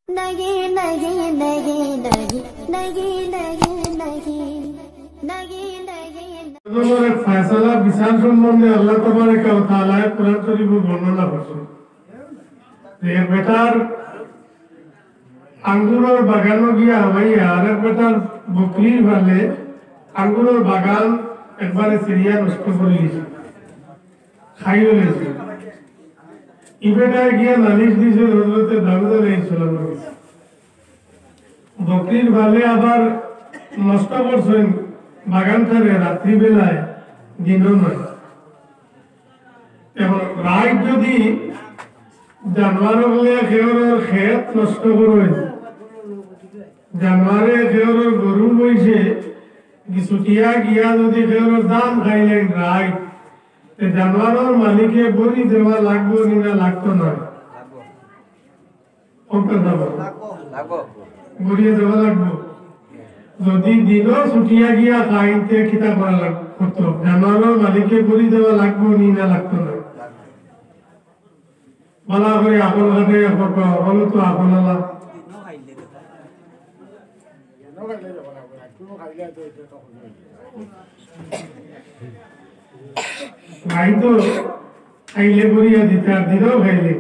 नहीं नहीं नहीं नहीं नहीं नहीं नहीं नहीं नहीं फैसला विशाल সম্বন্ধে আল্লাহ তাবারক ওয়া তাআলা কুরআন শরীফে বর্ণনা করেছেন। এক বেটার আঙ্গুরের বাগানে গিয়া হইয়া আরেক বেটার বকরির ভালে আঙ্গুরের বাগান একবারে সিরিয়া নষ্ট করে দিয়েছে, খাইয়ে নিয়েছে। এই বেটায় গিয়া নালিশ দিয়েছে হযরতে দাউদ আলাইহিস সালাম। বকরির ভালে আবার নষ্ট করছেন বাগানটারে রাত্রি বেলায়, দিনও নয়। এখন রাত যদি জানোয়ার হলে খেয়রের ক্ষেত নষ্ট করে, জানোয়ারে খেয়রের গরু বইছে ছুটিয়া গিয়া যদি খেয়রের দাম খাইলেন রাত, জানোয়ারের মালিকে বলি দেওয়া লাগবো না লাগতো নয়? বলিয়ে দেওয়া লাগবো। যদি দিনও ছুটিয়া গিয়া খাইতে কিতা করা লাগতো, জানোয়ারের মালিকে বলি দেওয়া লাগবো না লাগতো না? বলা করে আপন হাতে হলো তো আপন আলা ভাই তো খাইলে বলিয়া দিতে আর দিনও খাইলে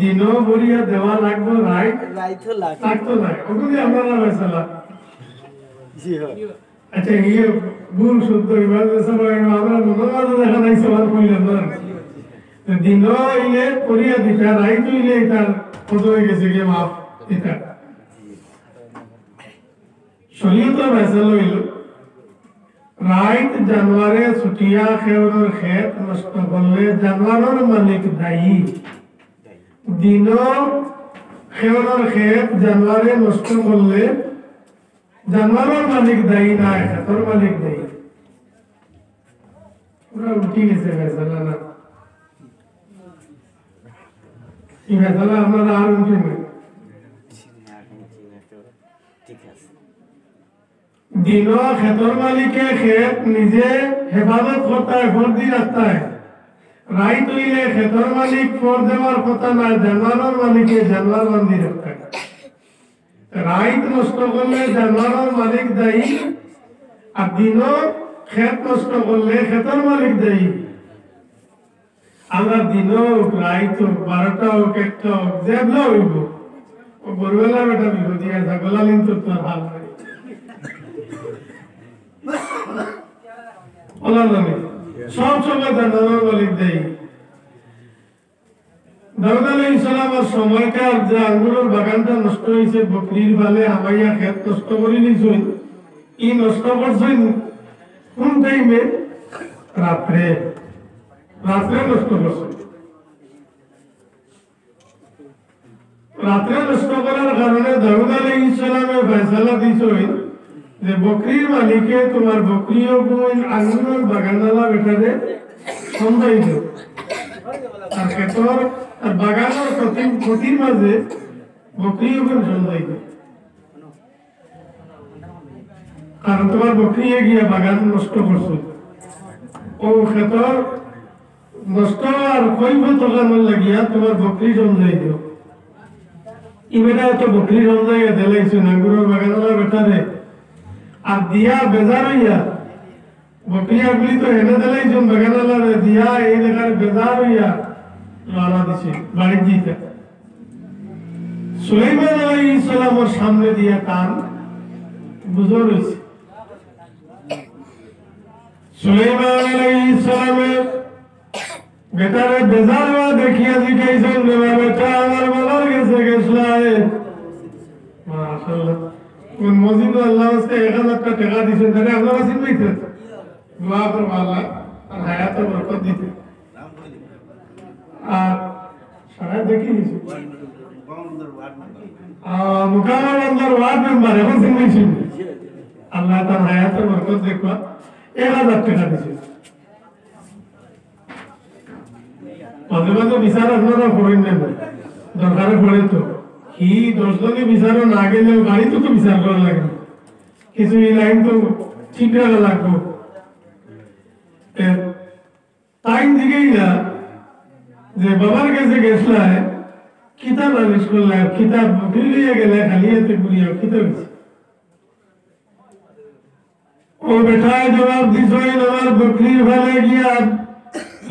দিনও বলিয়া দেওয়া লাগবো লাগতো না। ওগুলি আপনারা ফেসলা। আচ্ছা ইয়ে ভুল শুদ্ধ এবার আমরা মনোবাদও দেখা নাই সবার কইলেন না, দিনও ইলে করিয়া দিতা রাইত ইলে তার কত হয়ে গেছে গিয়ে মাফ দিতা। শরীয়তের ফয়সালা হইল রাইত জানোয়ারে ছুটিয়া খেয়রের ক্ষেত নষ্ট করলে জানোয়ারের মালিক দায়ী, দিনও খেয়রের ক্ষেত জানোয়ারে নষ্ট করলে জানোয়ারের মালিক দায়ী না, ক্ষেতের মালিক দায়ী। পুরা উঠি গেছে ফয়সালা না? এই ফয়সালা আপনারা আর উঠেন দিনও ক্ষেতের মালিকে ক্ষেত নিজে হেফাজত করতে হয়, ফর্দি রাখতে হয়। রাইত হইলে ক্ষেতের মালিক ফর দেওয়ার কথা না, জানোয়ারের মালিকে জানোয়ার বান্ধি রাখতে হয়। রাইত নষ্ট করলে জানোয়ারের মালিক দায়ী, আর দিনও ক্ষেত নষ্ট করলে ক্ষেতের মালিক দায়ী। আমরা দিনও রাইত হোক, 12টা হোক, 1টা হোক, যেগুলো হইব ও গরুবেলা বেটা বিরোধী আছে, গোলালিন তো তোর হাল নাই সব সময় জানোয়ারের মালিক দায়ী। দাউদ আলাইহিস সালামের সময়কার যে আঙ্গুরের বাগানটা নষ্ট হয়েছে, বকরির ভালে হামাইয়া ক্ষেত নষ্ট করে নিয়েছেন। ই নষ্ট করছেন কোন টাইমে? রাত্রে। রাত্রে নষ্ট করছেন। রাত্রে নষ্ট করার কারণে দাউদ আলাইহিস সালামে ফয়সালা দিয়েছেন যে বকরির মালিকে তোমার বকরিও বই আঙ্গুরের বাগানওয়ালা বেটারে সন্দেহ দিও, আর ক্ষেতর আর বাগানের ক্ষতির মাঝে বকরিও বই সন্দেহ দিও, কারণ তোমার বকরি গিয়া বাগান নষ্ট করছো। ও ক্ষেতর নষ্ট আর কইব তোলানোর লাগিয়া তোমার বকরি সন্দেহ দিও। ইবেটা তো বকরি সন্দেহ দিলাইছো আঙ্গুরের বাগানওয়ালা বেটারে, আর দিয়া বেজার হইয়া বকরিয়াগুলি তো এনে দিলাইছো বাগানওয়ালা দিয়া এই দেখার বেজার হইয়া রানা দিছে বাড়ির দিতে। সুলাইমান আলাইহিস সালামের সামনে দিয়া কান বুঝো রয়েছে। সুলাইমান আলাইহিস সালামের বেটারে বেজার হওয়া দেখিয়া জিজ্ঞাসা করলেন, বেটা আমার বলার গেছে গেছলায় মাশাআল্লাহ কোন মসজিদ আল্লাহ হচ্ছে 1000 টাকা দিয়েছেন, তাহলে আল্লাহ মসজিদ পাইতে দোয়া করবো আল্লাহ আর হায়াতে বরকত দিতে। আর সারা দেখি দিছি মুকামা বান্দার ওয়ার্ড মেম্বার এখন শুনছি আল্লাহ তার হায়াতে বরকত দেখবা 1000 টাকা দিয়েছে। মাঝে মাঝে বিচার আপনারা করেন না, দরকারে পড়ে তো কি 10 জনে বিচারও না গেলেও গাড়ি তো বিচার করা লাগে, কিছু এই লাইন তো ঠিক রাখা লাগবো। টাইম দিকেই না যে বাবার কাছে গেছলায় কিতাব আনিস করলে কিতাব ফিরিয়ে গেলে খালি হাতে ঘুরিয়ে কিতাব ও বেটায় জবাব দিছ আমার বকরির ভালে গিয়া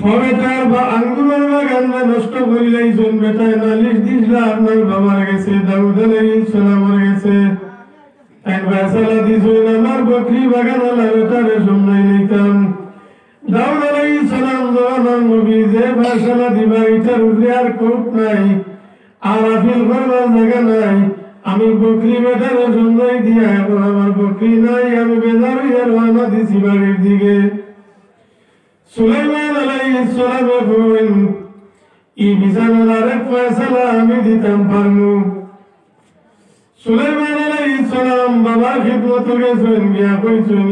বেটার বা আঙ্গুরের বাগান নষ্ট করিলেই শোন বেটায় নালিশ দিসলা আপনার বাবার গেছে দাউদ আলাইহিস সালামের গেছে এক ফয়সালা দিছ আমার বকরি বাগান আলা বেটারে সময় নিতাম দাউদ আলাইহিস সালাম জওয়ান নবী যে ফয়সালা দিবা এটার উপরে আর কোপ নাই আর আপিল করবার জায়গা নাই আমি বকরি বেটারে সময় দিয়া এখন আমার বকরি নাই আমি বেজার হইয়া রওনা দিছি বাড়ির দিকে সুলাইমান আলাইহিস সালাম বলেন এই বিছানার আরেক ফয়সালা আমি দিতাম পারমু সুলাইমান আলাইহিস সালাম বাবার খিদমতে গেছেন গিয়া কইছেন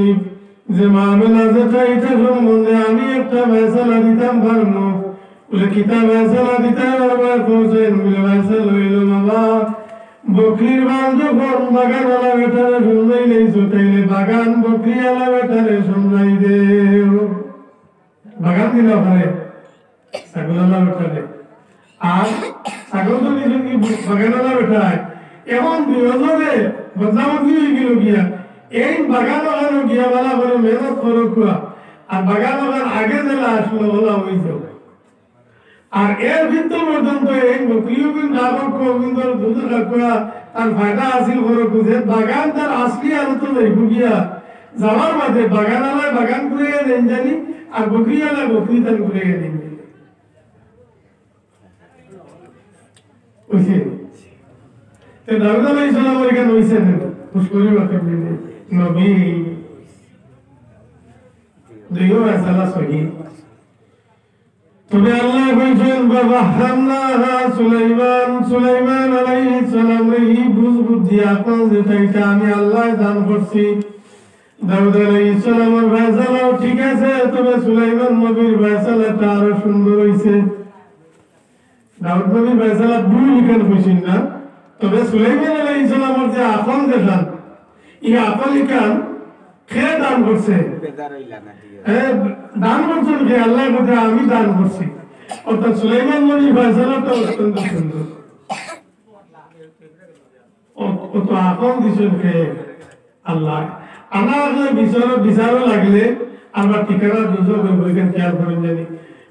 যে মামলা যেটা এটা সম্বন্ধে আমি একটা ফয়সালা দিতাম পারমু বলে কিতাব ফয়সালা দিতে বারবার কইছেন বলে ফয়সালা হইল বাবা বকরির বাল যখন বাগান আলা বেটারে সমঝাই নেইছো তাইলে বাগান বকরি আলা বেটারে সমঝাই দেও বাগান দিল ওখানে ছাগল আলা বেটারে আর ছাগল তো নিজে কি বাগান আলা বেটায় এখন দুজনে বদনামতি হয়ে গেল গিয়া এই বাগান ওখানে গিয়া বলা করে মেহনত করো কুয়া আর বাগান ওখানে আগে দিলে আসলো বলা হয়েছে আর এর ভিতর পর্যন্ত এই বকরিও কিন্তু নাগর কিন্তু দুধ রাখা তার ফায়দা হাসিল করো যে বাগান তার আসলি আনত নেই গিয়া যাওয়ার মাঝে বাগান আলায় বাগান করে দেন জানি আর বকরি আলায় বকরি তার করে দেন দাউদ আলাইহিস সালাম এখানে হইছেন খুশকরি বাকি নবী দুইও আসলা সহি তবে আল্লাহ কইছেন বাবাহান্নাহা সুলাইমান আলাইহিস সালাম এই বুদ্ধি আকল যেটা আমি আল্লাহ দান করছি দাউদ আলাইহিস সালামের ফয়সালাও ঠিক আছে তবে সুলাইমান নবীর ফয়সালাটা আরো সুন্দর হইছে দাউদ নবীর ফয়সালা ভুল লিখেন কইছেন না তবে সুলাইমান আলাইহিস সালামের যে আকল দেখান এই আকল লিখান কে দান করছে দান করছেন কে আল্লাহ বলতে আমি দান করছি অর্থাৎ সুলাইমান নবীর ফয়সালাটা অত্যন্ত সুন্দর কত আকল দিছেন কে আল্লাহ আমার বিচারও লাগলে আমার ঠিকানা বুঝো বইখান খেয়াল করেন জানি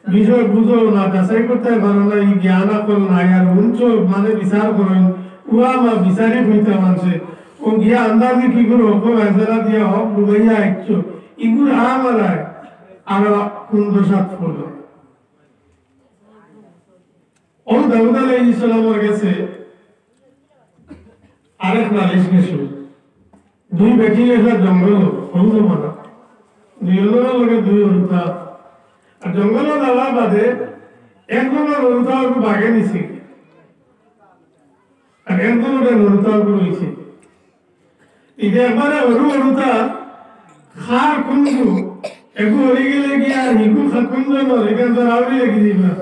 বিষয় বুঝো না যাচাই করতে পারো না এই জ্ঞান আকল নাই আর উঞ্চ মানে বিচার করেন উহা মা বিচারে হইতে মানছে ও গিয়া আন্দাজি কি করে হোক ফয়সালা দিয়া হোক ডুবাইয়া আইছ ইগুর আমার আর কুন্দ সাত ফল ও দাউদ আলাইহিস সালামের কাছে আরেক নালিশ গেছিল দুই বেটি একটা জঙ্গল হল মানা দুইজনের লগে দুই হরুতা আর জঙ্গল যাওয়ার বাদে একজনের হরুতা একটু বাগে নিছে আর একজনের হরুতা একটু রয়েছে এটা একবারে হরুতা খার কুন্দু একটু হরি গেলে গিয়া হিকু কুন্দ এখানে তো আউরি লেগে দিবা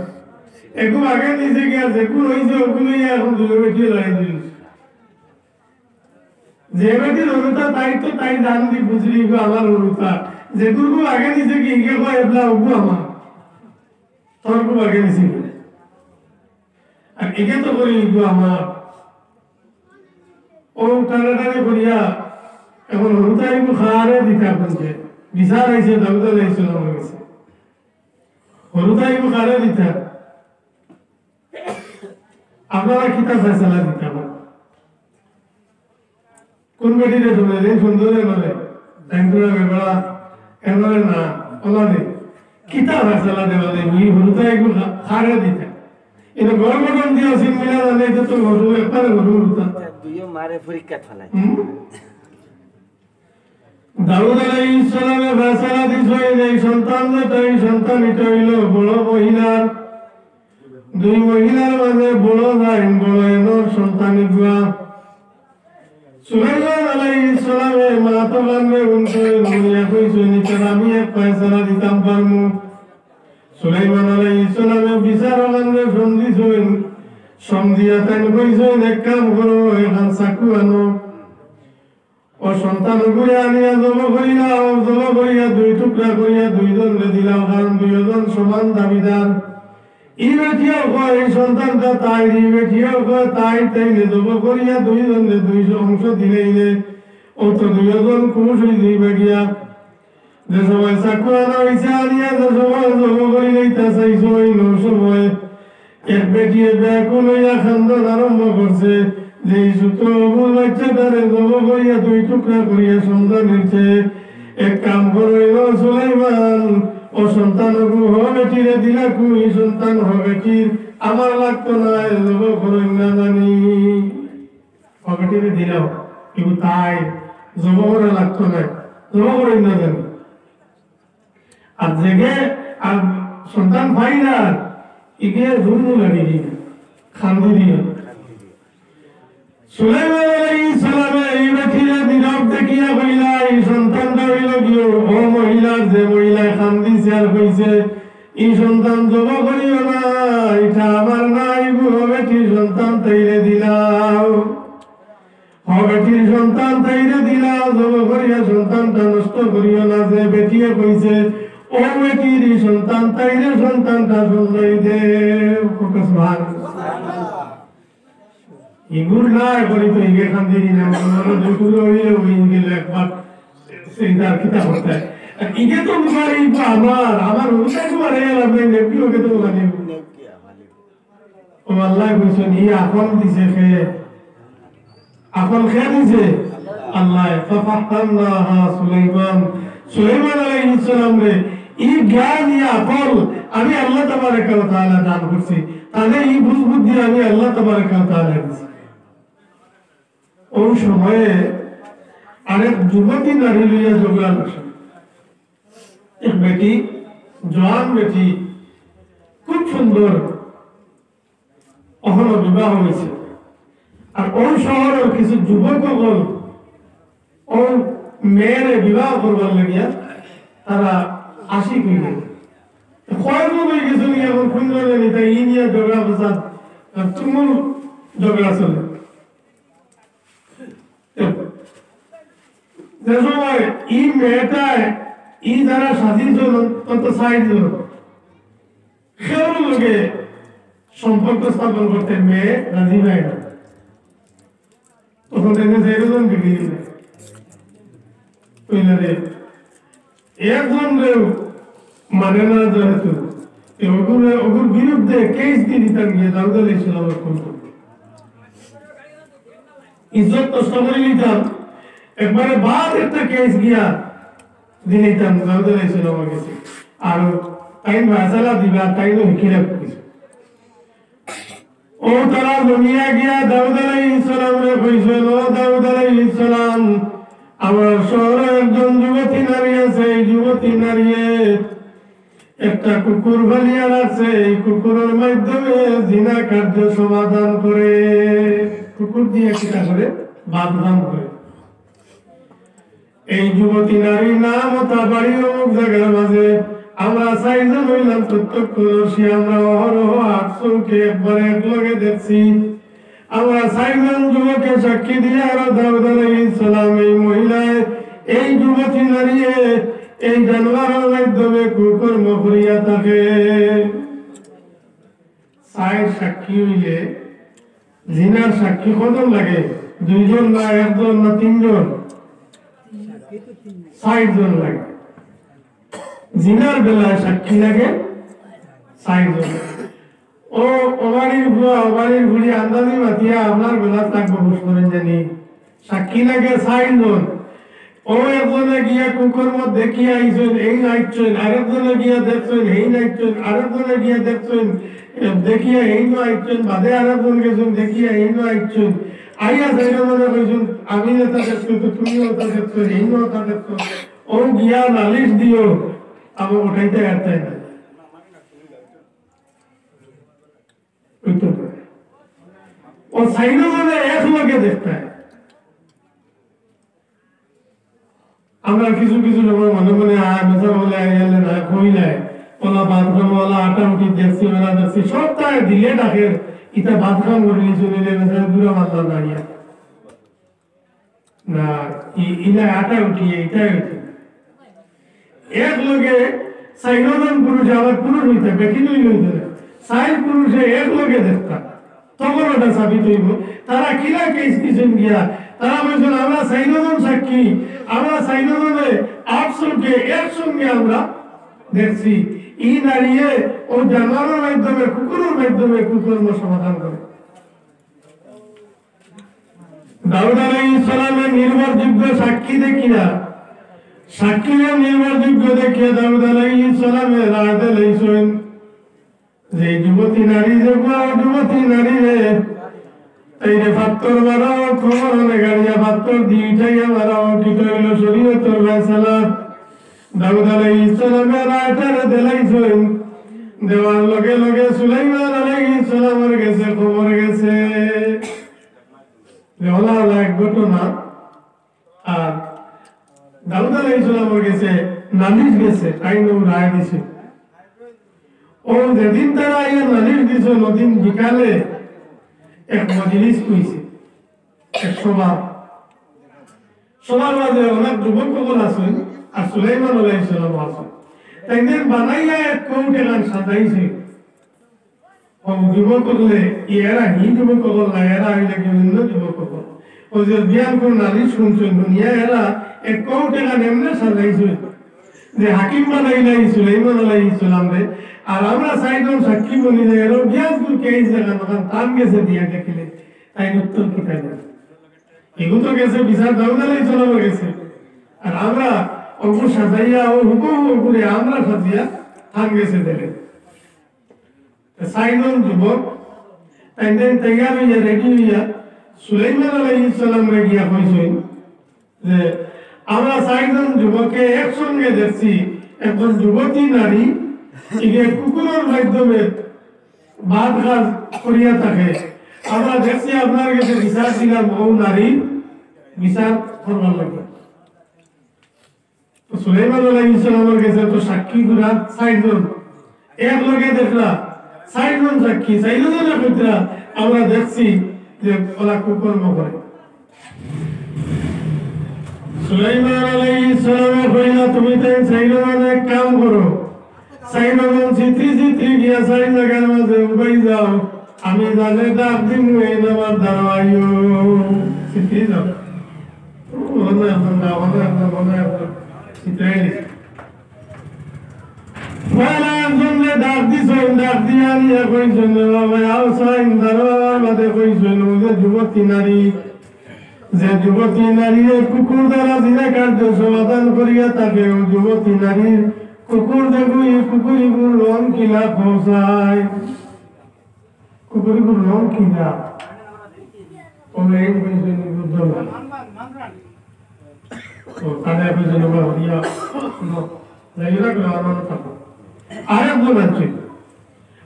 একটু আগে নিচে গিয়া যেকু রয়েছে ওগুলো এখন দুই বেটি লড়াই দিল যে বেটির হরুতা তাই তো তাই দান দি বুঝলি আমার হরুতা যে গুরু আগে নিচে কি ইঙ্গে কয় এবলা ওগু আমার তোর গু আগে নিচে আর একে তো করি ইগু আমার ও টানাটানি করিয়া এখন হরুতা ইগু খারে দিতে আপনাকে বিচার আইছে দাউদ আলাইহিস সালামের কাছে হরুতা ইগু খারে দিতে আপনারা কিতা ফয়সালা দিতে আমার কোন বেটিরে শুনে সুন্দরে নলে ট্যাঙ্কুরা বেড়া এনরে না ওলাদে কিতা ফয়সালা দেওয়া ই হরুতা এগুলো খারে দিতে এটা গভর্নমেন্ট দিয়ে সিম মিলা জানে এটা তো হরু একবারে হরুতা দুইও মারে পরীক্ষা ফেলাই দাউদ আলাইহিস সালামের ফয়সালা দিছে এই সন্তান তাই সন্তান এটা হইল বড় মহিলার দুই মহিলার মাঝে বড় যায় বড় এনর সন্তান গুয়া সুলাইমান আলাইহিস সালামের মা তো গানে উনকে দুনিয়া কইছে নিতে আমি এক ফয়সালা দিতাম পারমু সুলাইমান আলাইহিস সালামের বিচার গানে সন্ধিছেন সন্ধিয়া তাই কইছেন এক কাম করো এখান চাকু আনো ও ও সন্তান ঘুরে আনিয়া জমা করিলাম, জমা করিয়া 2 টুকরা করিয়া 2 জনকে দিলাম, কারণ 2 জন সমান দাবিদার। ই বেটিও কয় এই সন্তানটা তাই, ই বেটিও কয় তাই, তাই জমা করিয়া 2 জনকে 2 অংশ দিলেইলে ও তো 2 জন খুশ হয়ে দিবে গিয়া। যে সময় চাকু আনা হয়েছে আনিয়া যে সময় জমা করি লইতা চাইছো, ওই সময় এক বেটিয়ে ব্যাকুল হইয়া খান্দন আরম্ভ করছে যে এই ছোট অবুল বাচ্চাটারে জমা করিয়া 2 টুকরা করিয়া সন্তান হয়েছে। এক কাম করইল সুলাইমান, ও সন্তান হ বেটিরে দিলা কুই, সন্তান হ বেটির আমার লাগতো না, জমা করই না জানি হ বেটিরে দিলাও, কিন্তু তাই জমা করা লাগতো না, জমা করই না জানি। আর জেগে আর সন্তান ভাই না ইগে ধুমু লাগি খান্দি দিও। সুলাইমান আলাইহিস সালাম এই বেটিরে নীরব দেখিয়া কইলা, এই সন্তানটা হইল গিয়ে ও মহিলা, যে মহিলা খান্দিছে আর কইছে এই সন্তান জমা করিও না, এটা আমার নাই গো, বেটির সন্তান তাইরে দিলাও, বেটির সন্তান তাইরে দিলাও, জমা করিয়া সন্তানটা নষ্ট করিও না। যে বেটিয়ে কইছে ও বেটির সন্তান তাইরে সন্তানটা সুন্দর দে, ইগুর না করি তো ইগে খান্দি না, দুপুরে হইলে ওই গেলে একবার সেইটার কিতাব হতে ইগে তো মারি আমার ওটাই মারে আমি নেকি ওকে তো মানি। ও আল্লাহ কইছেন ই আপন দিছে খে, আপন খে দিছে আল্লাহ। ফাফাহতাল্লাহা সুলাইমান, সুলাইমান আলাইহিস সালাম রে ই জ্ঞান ই আকল আমি আল্লাহ তাবারক ওয়া তাআলা দান করছি, তাহলে এই বুদ্ধি আমি আল্লাহ তাবারক ওয়া তাআলা দিছি। ওই সময়ে আরেক যুবতী নারী লইয়া জোগান আসে, এক বেটি, জওয়ান বেটি, খুব সুন্দর, অহনো বিবাহ হয়েছে। আর ওই শহরের কিছু যুবক সকল ওই মেয়েরে বিবাহ করবার লাগিয়া তারা আশিক হয়ে গেল, কয়েক হয়ে গেছিল, এখন সুন্দর তাই ই নিয়ে ঝগড়া ফসাদ তুমুল ঝগড়া চলে। যে সময় ই মেয়েটায় ই যারা সাজিয়েছিল তত সাইজন সেও লোকে সম্পর্ক স্থাপন করতে মেয়ে রাজি হয় না, তখন দেখেছে এরকম বিক্রি একজন মানে না, যেহেতু ওগুর বিরুদ্ধে কেস দিয়ে দিতাম গিয়ে দাউদ আলাইহিস সালামের ফোন ইজ্জত নষ্ট করে নিতাম, একবারে বাদ একটা কেস গিয়া দিয়ে নিতাম দাউদ আলাইহিস সালামের কাছে, আর টাইম ভাষালা দিবা টাইম লিখে রাখছি। ও তারা দুনিয়া গিয়া দাউদ আলাইহিস সালামরে কইছে, ও দাউদ আলাইহিস সালাম, আমার শহরে একজন যুবতী নারী আছে, এই যুবতী নারী একটা কুকুর বানিয়ে রাখছে, এই কুকুরের মাধ্যমে জিনা কার্য সমাধান করে, কুকুর দিয়ে কিটা করে বাদনাম করে। এই যুবতী নারীর নাম তা বাড়ি অমুক জায়গার মাঝে, আমরা চাইজন হইলাম প্রত্যক্ষদর্শী, আমরা অহরহ আটশোকে একবারে একলগে দেখছি, আমরা চাইজন যুবকে সাক্ষী দিয়ে আরো দাউদ আলাইহিস সালাম এই মহিলায় এই যুবতী নারী এই জানোয়ারের মাধ্যমে কুকর্ম করিয়া থাকে। চার সাক্ষী হইলে জিনার সাক্ষী কজন লাগে? 2 জন না 1 জন না 3 জন? 4 জন লাগে। জিনার বেলায় সাক্ষী লাগে 4 জন। ও ওবাড়ির বুয়া ওবাড়ির বুড়ি আন্দাজি মাতিয়া আপনার বেলা থাকবো বুঝ করেন জানি, সাক্ষী লাগে 4 জন। ও একজনে গিয়া কুকুর দেখিয়া আইছেন, এই নাইছেন, আরেকজনে গিয়া দেখছেন, এই নাইছেন, আরেকজনে গিয়া দেখছেন, দেখিয়া এই নাইছেন, বাদে আরেকজন গেছেন দেখিয়া এই নাইছেন, আইয়া যাইলে মনে কইছেন আমি এটা দেখছো তো তুমিও ওটা দেখছো, এই ওটা দেখছো, ও গিয়া নালিশ দিও আমি ওটাইতে আরতাই না। ও সাইনো মানে এক লগে দেখতে হয়। আমরা কিছু কিছু সময় মনে মনে মেসা বলে আইলে না কই নাই, ওলা বাথরুম ওলা আটা উঠি দেখছি, ওলা দেখছি, সপ্তাহে দিলে ডাকে ইটা বাথরুম করে নিয়েছে, নিলে মেসা দূরে মাত্রা দাঁড়িয়ে না ইলা আটা উঠিয়ে এটা এক লগে সাইনজন পুরুষ আবার পুরুষ হইতে বেশি নই হইতে সাইল পুরুষে এক লগে দেখতা তখন ওটা সাবিত হইব তারা কিলা কেস দিছেন গিয়া তারা বলছেন আমরা সাইনজন সাক্ষী আমরা সাইনজনে আটশোকে একসঙ্গে আমরা দেখছি ই দাঁড়িয়ে ও জানোয়ারের মাধ্যমে কুকুরের মাধ্যমে কুকর্ম সমাধান করে দাউদ আলাইহিস সালামের নির্ভরযোগ্য সাক্ষী দেখিয়া সাক্ষীরা নির্ভরযোগ্য দেখিয়া দাউদ আলাইহিস সালামের রায় দিলেন যে যুবতী নারী যে যুবতী নারী রে এই যে পাত্তর মারাও খবর হলে গাড়িয়া পাত্তর দিয়ে উঠাইয়া মারাও ঠিক হইল শরীয়তের ফয়সালা দাউদ আলাইহিস সালামের রায়টারে দিলেন দেওয়ার লগে লগে সুলাইমান আলাইহিস সালামের কাছে খবর গেছে এক ঘটনা আর দাউদ আলাইহিস সালামের কাছে নালিশ গেছে আইন রায় দিছে ও যেদিন তারা আইয়া নালিশ দিছে ওদিন বিকালে এক মজলিস কইছে এক সবার মাঝে অনেক যুবক সকল আছেন আর সুলাইমান আলাইহিস সালাম আছেন তাইদের বানাইয়া এক কৌটে গান সাজাইছে ও যুবক করলে এরা হি যুবক সকল না এরা হইলে বিভিন্ন যুবক সকল ও যে বিয়ান কোন নালিশ শুনছেন দুনিয়া এরা এক কৌটে গান এমনি সাজাইছে যে হাকিম বানাইলাই সুলাইমান আলাইহিস সালাম রে আর আমরা সাইডন সাক্ষী বলি যে এর বিয়ান কোন কে এই জায়গা নখান তাম গেছে দিয়া দেখিলে তাই উত্তর কি তাই এগু তো গেছে বিচার দাউদ আলাইহিস সালামের গেছে আর আমরা ওগু সাজাইয়া ও হুকুম করে আমরা সাজিয়া থাম গেছে দেখে সাইডন যুবক তাইদের তৈয়ার হইয়া রেডি হইয়া সুলাইমান আলাইহিস সালাম রে গিয়া কইছেন যে আমরা সাইডন যুবককে একসঙ্গে দেখছি একজন যুবতী নারী ইগে কুকুরের মাধ্যমে ভাত কাজ করিয়া থাকে আমরা দেখছি আপনার কাছে বিচার দিলাম ও নারী বিচার করবার লাগে তো সুলাইমান আলাইহিস সালামের কাছে তো সাক্ষী গুলা সাইডন এক লগে দেখলা সাইডন সাক্ষী সাইডনের ক্ষেত্রে আমরা দেখছি যে ওরা কুকর্ম করে সুলাইমান আলাইহিস সালামে কইলা তুমি তাই সাইডনের এক কাম করো সাইডন চিত্রি গিয়া সাইড জায়গার মাঝে উবাই যাও আমি জানে ডাক দিন এই নামার দাঁড়াইও চিত্রি যাও মনে আপনার চিত্রাই ডাক দিছেন ডাক দিয়া নিয়ে কইছেন বাবা আও সাইন দাঁড়াবার মাঝে কইছেন যে যুবতী নারী যে যুবতী নারীর কুকুর দ্বারা দিনে কার্য সমাধান করিয়া থাকে ও যুবতী নারীর কুকুর দেখো এই কুকুরিগুর রং কিলা পৌঁছায় কুকুরিগুর রং কিলা ওমে এই কইছেন বুদ্ধ তো কানে কইছেন বাবা দিয়া যাইরা গ্রামার কথা আরেকজন আছে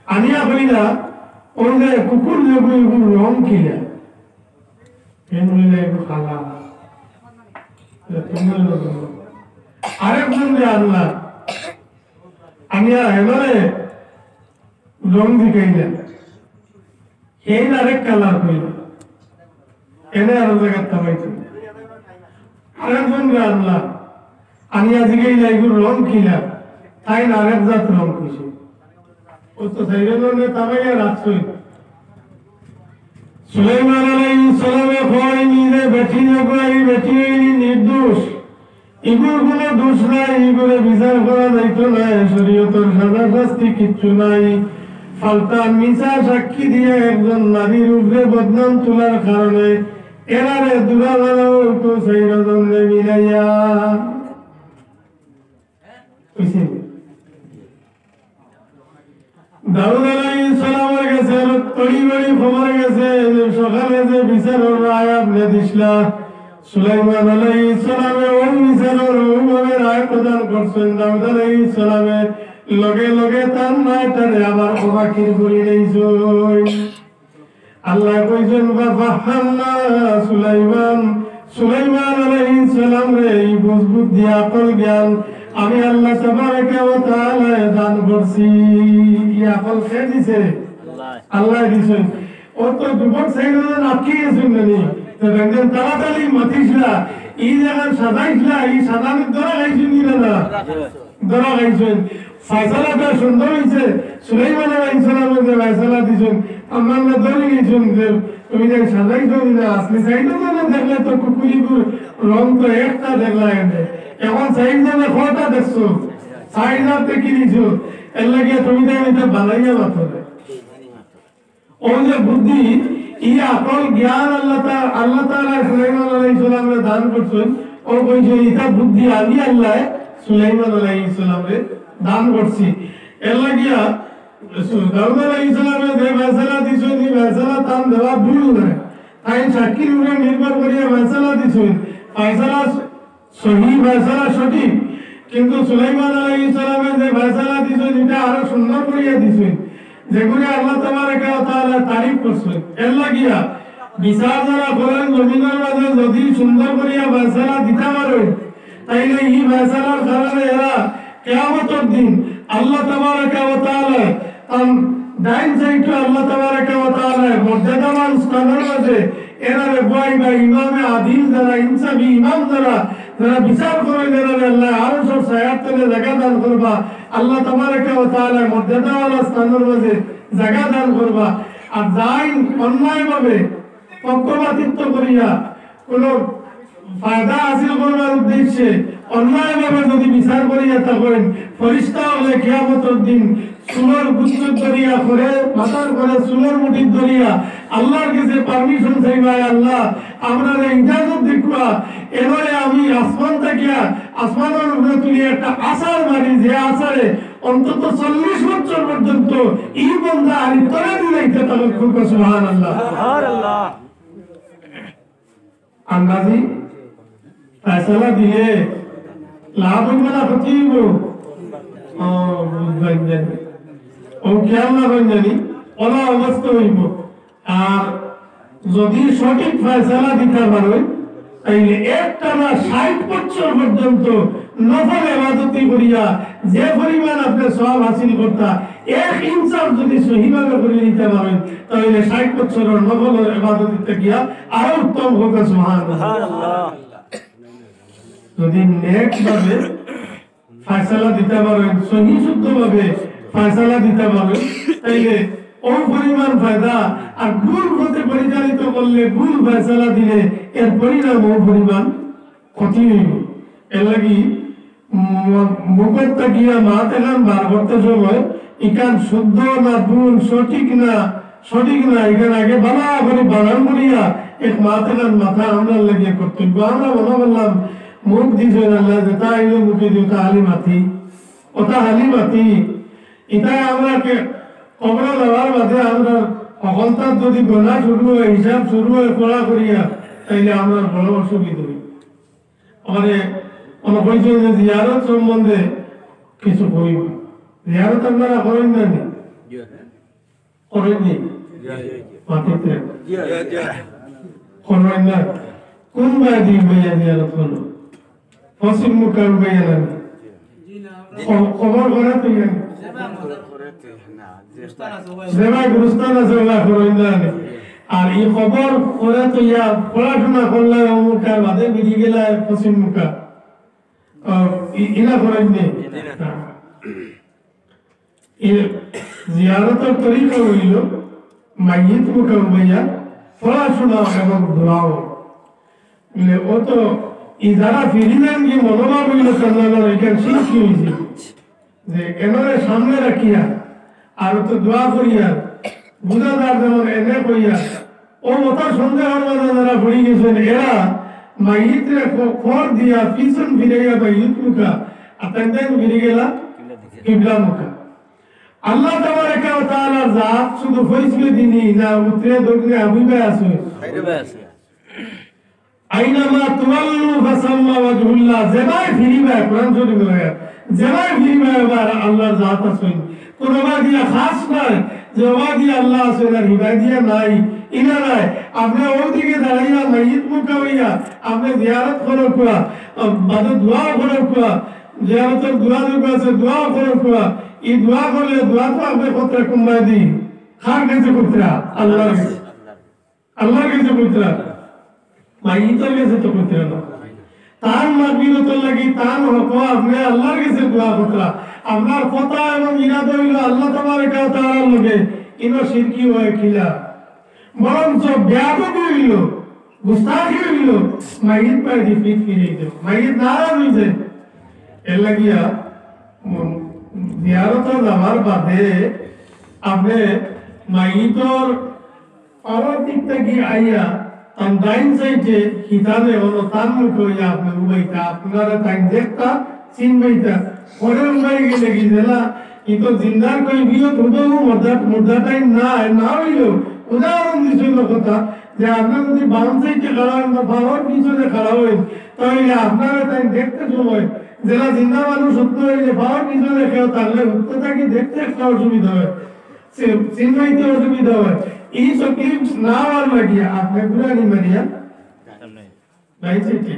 আনিয়া কইলা ওই যে কুকুর দেখো এগুর রং কিলা খালা আরেকজন যে আল্লাহ আমি এবারে রং দিকাইলেন এই আরেক কালার হইল এনে আরো জায়গার থামাইছে আরেকজন যে আল্লাহ আমি আজকে এইগুলো রং কিলা তাই আরেক জাত রং কইছে ও তো সাইরেনে তামাইয়া রাখছে সুলাইমান আলাইহিস সালামে কয় নিজে বেটি নগই বেটি নির্দোষ ইগুর কোনো দোষ নাই ইগুরে বিচার করা যাইতো না শরীয়তের সাজা শাস্তি কিচ্ছু নাই ফালতা মিছা সাক্ষী দিয়ে একজন নারীর উপরে বদনাম তোলার কারণে এরারে দুরালাও তো সাইরজন রে মিলাইয়া কইছে দাউদ আলাইহিস সালামের কাছে তড়িবড়ি খবর গেছে যে সকালে যে বিচারের রায় আপনি দিছলা সুলাইমান আলাইহিস সালামে ওই বিচারের ওইভাবে রায় প্রদান করছেন দাউদ আলাইহিস সালামে লগে লগে তার রায়টারে আবার ওবাকির করে দিয়েছেন আল্লাহ কইছেন ফাহাম্মা সুলাইমান আলাইহিস সালাম রে এই বুঝবুদ্ধি আকল জ্ঞান আমি আল্লাহ তাবারাকা ওয়া তাআলা দান করছি এই আকল কে দিছে আল্লাহ দিছেন ও তো যুবক সাইডে আটকে গেছেন জানি তো দেখেন তাড়াতাড়ি মাতিসলা এই জায়গায় সাজাইসলা এই সাজানোর দ্বারা গাইছেন কি না দ্বারা গাইছেন ফয়সালাটা সুন্দর হয়েছে সুলাইমান আলাইহিস সালামের যে ফয়সালা দিছেন আমার না ধরে গেছেন যে তুমি যে সাজাইছো না আসলে চাইতো না দেখলে তো কুকুরিগুর রং তো একটা দেখলা এখন চাইছো না কটা দেখছো সাইডাতে কি দিছো এর লাগে তুমি তো এটা বানাইয়া মাত্র ওই যে বুদ্ধি এই আকল জ্ঞান আল্লাহ তাআলা সুলাইমান আলাইহিস সালামকে দান করছেন ও কইছে এটা বুদ্ধি আমি আল্লাহ সুলাইমান আলাইহিস সালামকে দান করছি এর লাগিয়া দাউদ আলাইহিস সালামের যে ফয়সালা দিছেন এই ফয়সালা তান দেওয়া ভুল না তাই সাক্ষীর উপরে নির্ভর করিয়া ফয়সালা দিছেন ফয়সালা সহি ফয়সালা সঠিক কিন্তু সুলাইমান আলাইহিস সালামের যে ফয়সালা দিছেন এটা আরো সুন্দর করিয়া দিছেন যেগুলো আল্লাহ তাবারক ওয়া তাআলা তারিফ করছেন এর লাগিয়া বিচার যারা করেন জমিনের মাঝে যদি সুন্দর করিয়া ফয়সালা দিতে পারেন তাইলে এই ফয়সালার কারণে এরা কিয়ামতের দিন আল্লাহ তাবারক ওয়া তাআলা ডাইন সাইডে আল্লাহ তাবারক ওয়া তাআলা মর্যাদাবান স্থানের মাঝে এরা বয় বা ইমামে আদিল যারা ইনসাফি ইমাম যারা বিচার করে এরা আল্লাহ আরো সব সায়াতনে জায়গা দান করবা আল্লাহ তাবারক ওয়া তাআলা মর্যাদাওয়ালা স্থানের মাঝে জায়গা দান করবা আর যাই অন্যায়ভাবে পক্ষপাতিত্ব করিয়া কোন ফায়দা হাসিল করবার উদ্দেশ্যে অন্যায়ভাবে যদি বিচার করিয়া থাকেন ফেরেশতা হলে কিয়ামতের দিন সুলর গুচ্ছ ধরিয়া করে মাথার করে সুলর মুঠি ধরিয়া আল্লাহর কাছে পারমিশন চাইবা আল্লাহ আমরা ইজাজত দেখবা এবারে আমি আসমান থেকে আসমানের উপরে তুলি একটা আসার মারি যে আসারে অন্তত 40 বছর পর্যন্ত এই বন্ধা আনি তোরা দিলাইতে তাহলে খুব সুবহানাল্লাহ সুবহানাল্লাহ আন্দাজি ফয়সালা দিলে লাভ হইবে না ক্ষতি হইব বুঝবেন জানি ও কেমন হবেন জানি ওলা অবস্থা হইব আর যদি সঠিক ফয়সালা দিতে পারো তাইলে একটানা 60 বছর পর্যন্ত নফল ইবাদতি করিয়া যে পরিমাণ আপনি সওয়াব হাসিল করতা এক ইনসাফ যদি সহিভাবে করে নিতে পারেন তাহলে 60 বছরের নফল ইবাদতিতে গিয়া আরো উত্তম হবে সুবহানাল্লাহ যদি নেক ভাবে ফয়সালা দিতে পারেন সহি শুদ্ধ ভাবে ফয়সালা দিতে পারেন তাইলে ও পরিমাণ ফায়দা আর ভুল পথে পরিচালিত করলে ভুল ফয়সালা দিলে এর পরিণাম ও পরিমাণ ক্ষতি হইব এর লাগি মুখের তাকিয়া মাথা গান বার করতে সময় ইকান শুদ্ধ না ভুল সঠিক না এখানে আগে বানা করে বানান করিয়া এক মাথা গান মাথা আমরা লাগিয়ে কর্তব্য আমরা মনে বললাম মুখ দিছে আল্লাহ যেটা আইলো মুখে দিও তা হালিমাতি ওটা হালিমাতি এটাই আমরা কবরে দেওয়ার বাদে আমরা অকলতার যদি গোনা শুরু হয় হিসাব শুরু হয় করা করিয়া তাইলে আমরা বড় অসুবিধা হই আমাদের অনেক হয়েছে যে জিয়ারত সম্বন্ধে কিছু কইব জিয়ারত আপনারা করেন না করেননি মাটিতে করেন না কোন বাদি ভাইয়া জিয়ারত করলো পশ্চিম মুখার ভাইয়া না খবর করে তুই সেবা গুরুস্থান আছে ওলা করেন না আর এই খবর করে তো ইয়া পড়াশোনা করলে অমুকা বাদে বেরিয়ে গেলে পশ্চিম মুখা ইনা করেন নি জিয়ারতের তরিকা হইল মাইয়িত মুখা ভাইয়া পড়াশোনা এবং দোয়াও ও তো এই যারা ফিরিলেন কি মনোভাব হইল কান্নার এখানে শিক্ষি হয়েছে যে এনারে সামনে রাখিয়া আর তো দোয়া করিয়া বুঝাদার যেমন এনে কইয়া ও মতো সন্দেহের মাঝে যারা পড়ে গেছেন এরা মাইয়িতরে খড় দিয়া পিছন ফিরাইয়া মাইয়িত মুখা আর তাই ফিরে গেলা কিবলা মুখা আল্লাহ তাবারক ওয়া তাআলা জাত শুধু ফয়সালা দিনি না উত্তরে দক্ষিণে আবিবে আছে আইনামা তুওয়াল্লু ফাসাম্মা ওয়াজহুল্লাহ জেবাই ফিরিবা কোরআন শরীফে আয়াত জেবাই ফিরিবা আল্লাহর জাত আছে কোনবা দিয়া খাস নাই জবা দিয়া আল্লাহ আছে না হিবা দিয়া নাই ইনা নাই আপনি ওদিকে দাঁড়াইয়া মাইয়িত মুখা হইয়া আপনি জিয়ারত করো কুয়া বাদে দোয়া করো কুয়া জিয়ারতের দোয়া আছে দোয়া করো কুয়া এই দোয়া করলে দোয়া তো আপনি কত কমাই দি খান কাছে করতে আল্লাহর কাছে করতে মাইয়িতের কাছে তো করতে না তার মাগফিরাতের লাগি তার হক আপনি আল্লাহর কাছে দোয়া করতে আপনার কথা এবং ইরাদা হইল আল্লাহ তাবারক ওয়া তাআলার লগে ইনো শিরকি হয় কিলা বরঞ্চ ব্যাপক হইল গুস্তাখি হইল মাইয়িত পায় ফিট ফিরে দিও মাইয়িত নারাজ হইছে এর লাগিয়া জিয়ারত যাওয়ার বাদে আপনি মাইয়িতর পাওয়ার দিক থেকে আইয়া তার ডাইন সাইডে হিতালে হলো তার মুখ হইয়া আপনি উবাইতা আপনারা তাই দেখতা চিনবাইতা পরে উবাই গেলে কি জেলা কিন্তু জিন্দার কই বিয়ত হুবহু মুদ্রাটাই না হইল উদাহরণ দিছিল কথা যে আপনার যদি বাম সাইডে খাড়া হন বা পাওয়ার পিছনে খাড়া হইন তাহলে আপনারা তাই দেখতে সময় যারা জিন্দা মানুষ সত্য হইলে পাওয়ার পিছনে কেউ তাহলে উত্তর থাকি দেখতে একটা অসুবিধা হয় চিনবাইতে অসুবিধা হয় এই তকলিফ না হওয়ার লাগিয়া আপনি গুরানি মারিয়া রাইট সাইডে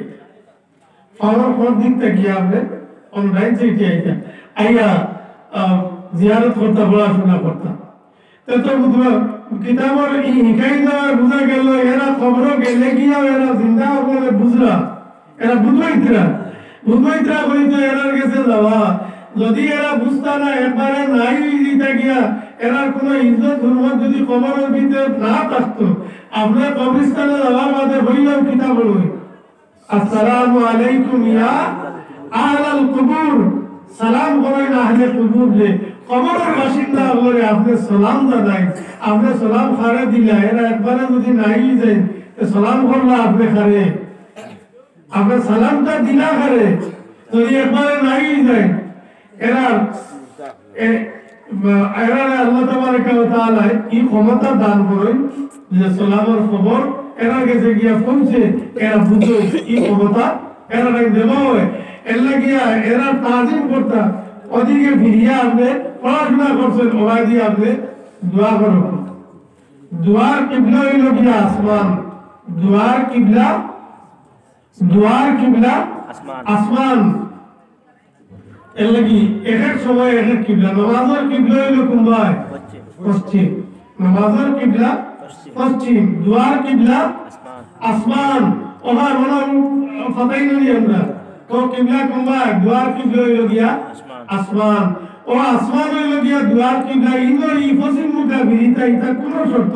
পাওয়ার ফোর দিক থেকে আপনি অন রাইট সাইডে আইয়া জিয়ারত করতে পড়াশোনা করতাম তো বুঝবা কিতাবের এই হিকাই দেওয়ার বুঝা গেল এরা খবর গেলে গিয়া এরা জিন্দা আপনারা বুঝলা এরা বুঝবাইতরা করিতে এরার কাছে যাওয়া যদি এরা বুঝতা না একবারে নাই দিতে গিয়া এরার কোনো ইজ্জত হুরমত যদি কবরের ভিতরে না থাকতো আপনার কবরস্থানে যাওয়ার বাদে হইলেও কিতাব হই আসসালামু আলাইকুম ইয়া আহলাল কুবুর সালাম করেন আহলে কুবুর রে কবরের বাসিন্দা বলে আপনি সালাম জানাই আপনি সালাম খারে দিলা এরা একবারে যদি নাই যায় তো সালাম করলা আপনি খারে আপনি সালামটা দিলা খারে যদি একবারে নাই যায় এরা আল্লাহ তাবারক ওয়া তাআলা কি ক্ষমতা দান করেন যে সালামের খবর এরা কাছে গিয়া পৌঁছে এরা বুঝে কি ক্ষমতা এরা দেব হয় এর লাগিয়া এরা তাজিম করতা ওদিকে ফিরিয়া আপনি পড়াশোনা করছেন ওই দিয়ে আপনি দোয়া করবেন দুয়ার কিবলা হইল গিয়া আসমান দুয়ার কিবলা আসমান এর লাগি এক সময় এক কিবলা নামাজের কিবলা হইল কোনবাই পশ্চিম নামাজের কিবলা পশ্চিম দুয়ার কিবলা আসমান ওহার মনে ফাতাই নই আমরা তো কিবলা কোনবাই দুয়ার কিবলা হইল গিয়া আসমান ও আসমান হইল গিয়া দুয়ার কিবলা ইনো এই পশ্চিম মুখা বিরিতা ইতা কোন শর্ত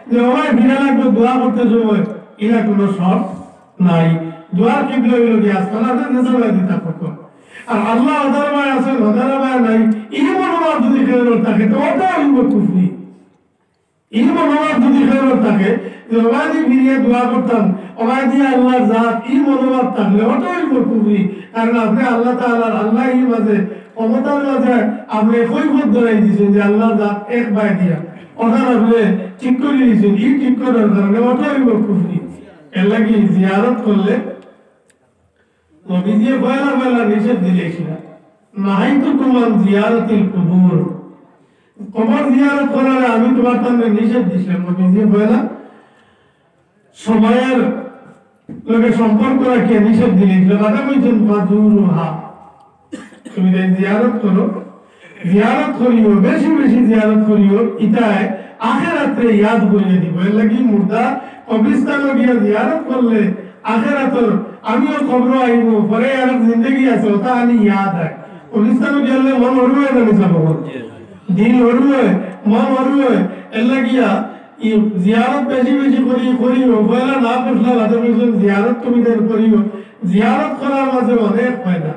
যে ওই ভিড়া লাগবে দোয়া করতে সময় ইনা কোনো শর্ত নাই দুয়ার কিবলা হইল গিয়া আসমান আর নজর দিতা করতো আর আল্লাহ দরবারে আছে দরবারে নাই ইলম নমাজ যদি খেয়াল থাকে তো ওটা হইব কুফরি ইলম নমাজ যদি খেয়াল থাকে যে ওয়াজি ফিরিয়ে দোয়া করতাম ওয়াজি আল্লাহর জাত ইলম নমাজ থাকলে ওটা হইব কুফরি কারণ আপনি আল্লাহ তাআলার আল্লাহ এই মাঝে ক্ষমতার মাঝে আপনি কৈফত ধরাই দিয়েছেন যে আল্লাহ জাত এক বাই দিয়া ওটা আপনি ঠিক করে দিয়েছেন এই ঠিক করার কারণে ওটা হইব কুফরি এর লাগি জিয়ারত করলে নবীজি পয়লা নিষেধ দিলেছিলেন নাহাইতুকুম আন জিয়ারাতিল কুবুর কবর জিয়ারত করার আমি তোমার সামনে নিষেধ দিছিলাম নবীজি পয়লা সময়ের লগে সম্পর্ক রাখিয়ে নিষেধ দিলেছিলেন আদা কইছেন ফাজুরুহা তুমি জিয়ারত করিও বেশি বেশি জিয়ারত করিও ইতায় আখিরাতে ইয়াদ করিয়ে দিব এর লাগি মুর্দা কবরস্থানে গিয়ে জিয়ারত করলে আখিরাতের আমিও খবর আইব পরে আর জিন্দগি আছে ওটা আমি ইয়াদ হয় কবরস্থানে গেলে মন হরুয়ে না যাব দিল হরুয়ে মন হরুয়ে এর লাগিয়া ই জিয়ারত বেশি বেশি করিও পয়লা না করলে আদা কইছেন জিয়ারত তুমি দেন করিও জিয়ারত করার মাঝে অনেক ফায়দা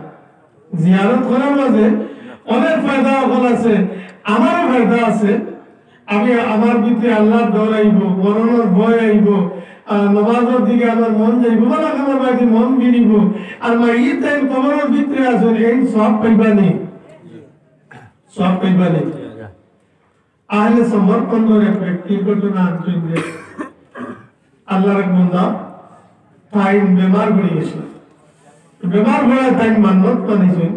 জিয়ারত করার মাঝে অনেক ফায়দা আছে আমারও ফায়দা আছে আমি আমার ভিতরে আল্লাহর ডর আইব মরণের ভয় আইব নামাজের দিকে আমার মন যাইব মানে আমার বাড়িতে মন ফিরিব আর মা এই টাইম কবরের ভিতরে আছেন এই সব পাইবানি আহলে সমর্পণের এক ব্যক্তির ঘটনা আনছেন যে আল্লাহর এক বান্দা টাইম বেমার হয়ে গেছে বেমার হয়ে টাইম মান্নত মানিছেন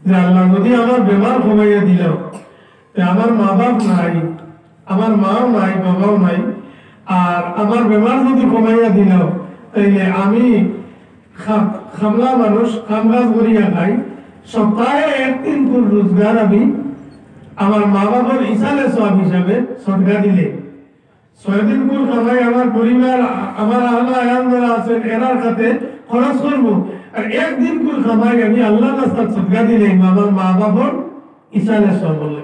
যে আল্লাহ যদি আমার বেমার কমাইয়া দিল আমার মা বাপ নাই আমার মাও নাই বাবাও নাই আর আমার বেমার যদি কমাইয়া দিল তাইলে আমি খামলা মানুষ কামকাজ করিয়া খাই সপ্তাহে একদিন কোন রোজগার আমি আমার মা বাবার ইসালে সব হিসাবে সদকা দিলে 6 দিন কুল কামাই আমার পরিবার আমার আল্লাহ আয়ান যারা আছেন এরার কাছে খরচ করবো আর একদিন কুল কামাই আমি আল্লাহ রাস্তায় সদকা দিলে আমার মা বাবার ইসালে সব বলে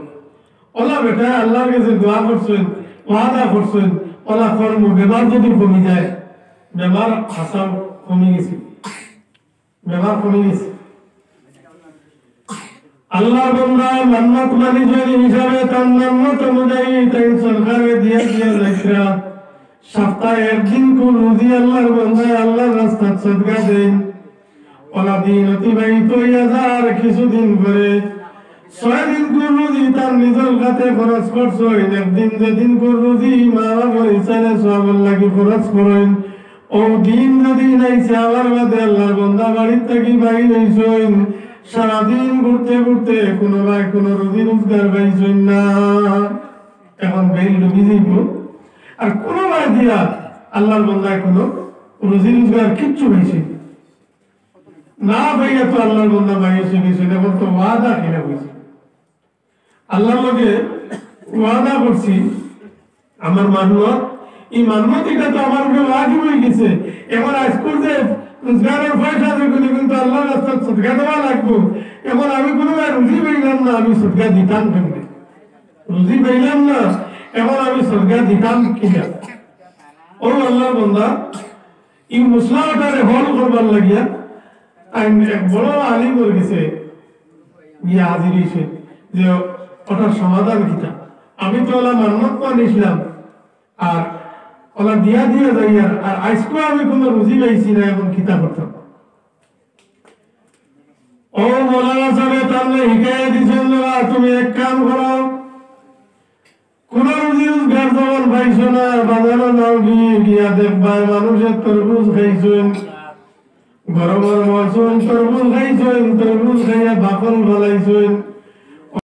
ওলা বেটা আল্লাহর কাছে দোয়া করছেন ওয়াদা করছেন ওলা কর্ম বেমার যদি কমে যায় বেমার হাসাও কমে গেছে বেমার কমে গেছে আল্লাহর বান্দা মান্নাত মানি যদি হিসাবে তার মান্নাত অনুযায়ী তাই সরকারে দিয়ে যাইরা সপ্তাহে একদিন কোন রুজি আল্লাহর বান্দায় আল্লাহর রাস্তায় সদকা দেন ওলা দিন অতিবাহিত হইয়া যার কিছুদিন করে 6 দিন কোন রুজি তার নিজের কাছে খরচ করছো একদিন যেদিন কোন রুজি মা বাবার ইচ্ছালে সব লাগি খরচ করেন ও দিন যদি নাইছে আমার বাদে আল্লাহর বান্দা বাড়ির থেকে বাইরে হইছেন সারাদিন ঘুরতে ঘুরতে কোনো ভাই কোনো রুজি রোজগার পাইছেন না এখন বেল ডুবি যাইব আর কোনো ভাই দিয়া আল্লাহর বান্দায় কোনো রুজি রোজগার কিচ্ছু পাইছে না ভাইয়া তো আল্লাহর বান্দা বাইছে গেছে এখন তো ওয়াদা কিনা হয়েছে আল্লাহর লগে ওয়াদা করছি আমার মানমত এই মানমতিটা তো আমার উপরে ওয়াজিব হয়ে গেছে এখন আজকুর যে রোজগারের পয়সা দেখুন কিন্তু আল্লাহর রাস্তায় সদকা দেওয়া লাগবো এখন আমি কোনো রুজি পাইলাম না আমি সদকা দিতাম কেমনে রুজি পাইলাম না এখন আমি সদকা দিতাম কিনা ও আল্লাহর বান্দা এই মুসলাটারে হল করবার লাগিয়া এক বড় আলিম হয়ে গেছে গিয়ে হাজির হয়েছে যে ওটার সমাধান কিতা আমি তো ওলা মান্নত মানিছিলাম আর ওলা দিয়া দিয়া যাইয়া আর আজকে আমি কোনো রুজি পাইছি না এখন কিতা করতাম ও মৌলানা সাহেব তাহলে হিকায়া দিচ্ছেন তুমি এক কাম করো কোন রুজি রোজগার যখন পাইছো না বাজারে নাও গিয়া দেখবা মানুষের তরমুজ খাইছেন গরমের মৌসুম তরমুজ খাইছেন তরমুজ খাইয়া বাকল ফলাইছেন